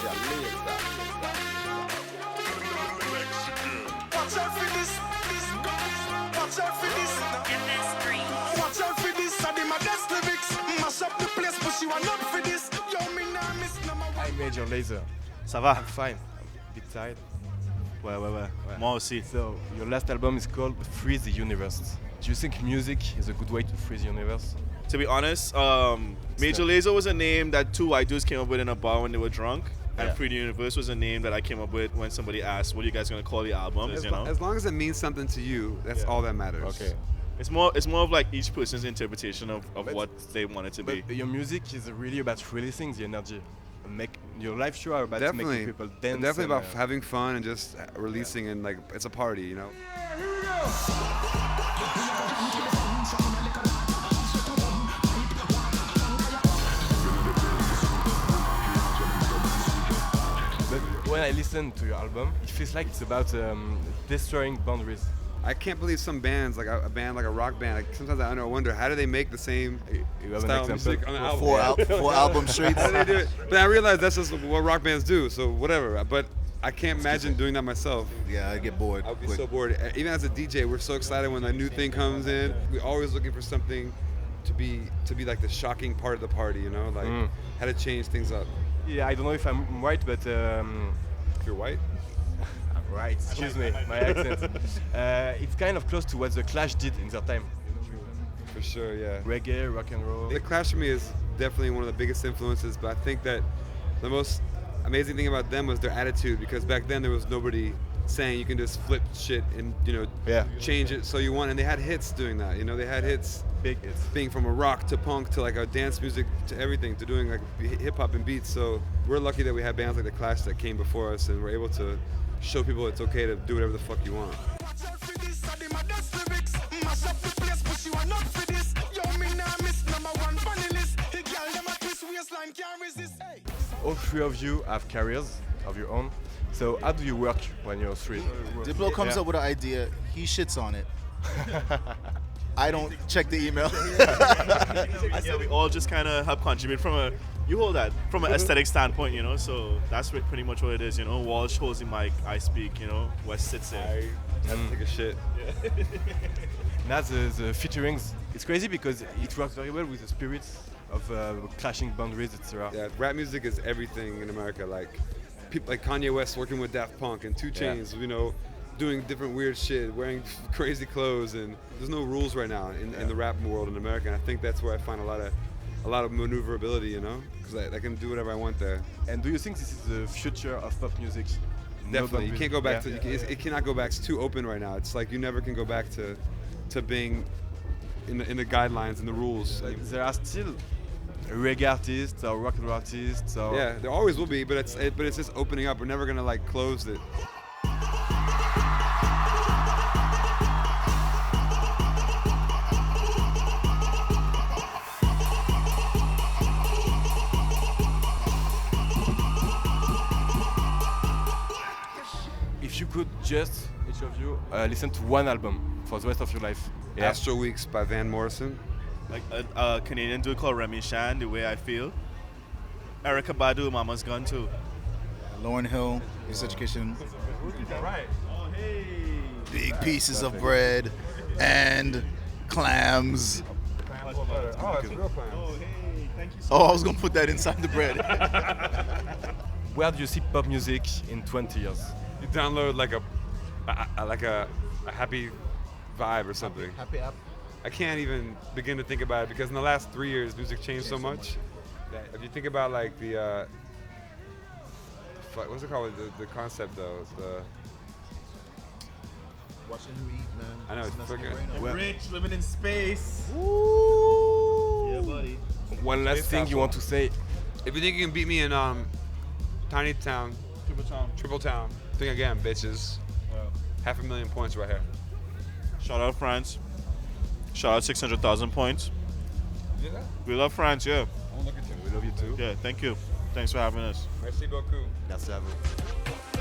Watch out for this. Watch out for this. Watch out for this. I did my best lyrics. Mash up the place, but you are not for this. Yo, me nah miss number one. Hi Major Lazer. Ça va? I'm fine. I'm a bit tired. Ouais. Moi aussi. So, your last album is called Free the Universe. Do you think music is a good way to free the universe? To be honest, Major Lazer was a name that two white dudes came up with in a bar when they were drunk. And Free the Universe was a name that I came up with when somebody asked, what are you guys going to call the album? As long as it means something to you, that's all that matters. Okay. It's more of like each person's interpretation of what they want it to be. But your music is really about releasing the energy. Make your live show are about Definitely. making people dance. Definitely about having fun and just releasing and like it's a party, you know. But when I listen to your album, it feels like it's about destroying boundaries. I can't believe some bands, like a band like a rock band, like sometimes I wonder how do they make the same You have an style of example? music on an album? Four album streets. How do they do it? But I realize that's just what rock bands do, so whatever. But I can't imagine doing that myself. Yeah, I get bored. I'd be quick. so bored. Even as a DJ, we're so excited when a new thing comes in. We're always looking for something to be like the shocking part of the party, you know, like how to change things up. Yeah, I don't know if I'm right, but If you're white, I'm right. Excuse me, my accent. It's kind of close to what the Clash did in their time. for sure, yeah. Reggae, rock and roll. The Clash for me is definitely one of the biggest influences, but I think that the most amazing thing about them was their attitude, because back then there was nobody saying you can just flip shit and change it so you want, and they had hits doing that, you know, they had hits, Big hits. being from a rock to punk to like a dance music to everything to doing like hip hop and beats. So we're lucky that we have bands like the Clash that came before us and we're able to show people it's okay to do whatever the fuck you want. Watch out for this. I did my best lyrics. Mash up the place, but you are not for this. Yo, me nah miss number one funny list. The girl them a twist waistline can't resist. Hey. All three of you have careers of your own. So how do you work when you're three? Diplo comes up with an idea, he shits on it. I don't check the email. Yeah, we all just kind of help contribute from an aesthetic standpoint, you know. So that's pretty much what it is, you know. Walsh holds the mic, I speak, you know. West sits there. I have to take a shit. Now the featurings, it's crazy because it works very well with the spirits of clashing boundaries, etc. Yeah, rap music is everything in America. Like people like Kanye West working with Daft Punk and 2 Chainz, you know, doing different weird shit, wearing crazy clothes, and there's no rules right now in the rap world in America. And I think that's where I find a lot of maneuverability, you know, because I can do whatever I want there. And do you think this is the future of pop music? No Definitely, you boundaries? can't go back Yeah. to. It cannot go back. It's too open right now. It's like you never can go back to being in the guidelines and the rules. Like, There are still reggae artists or rock and roll artists. Or yeah, there always will be, but it's just opening up. We're never gonna like close it. If you could just, each of you, listen to one album for the rest of your life. Yeah. Astro Weeks by Van Morrison. Like a Canadian dude called Remy Shan, The Way I Feel. Erykah Badu, Mama's Gun too. Lauryn Hill, His Education, Right. Oh, hey. big pieces of bread and clams. Oh, it's real fun. Oh, hey. Thank you so Oh, I was gonna put that inside the bread. Where do you see pop music in 20 years? You download like a happy vibe or something. Happy app. I can't even begin to think about it because in the last 3 years, music changed so much. That if you think about like the what's it called? The concept though. Watching you eat, man. I know, it's Messing fucking- your brain up. Well- Rich, living in space. Yeah, buddy. One last Space thing you Castle. want to say? If you think you can beat me in Tiny Town, Triple Town, think again, bitches. Wow. 500,000 points right here. Shout out France. Shout out 600,000 points. You hear that? We love France, yeah. I won't look at you. We love you too. Yeah, thank you. Thanks for having us. Merci beaucoup. Merci à vous.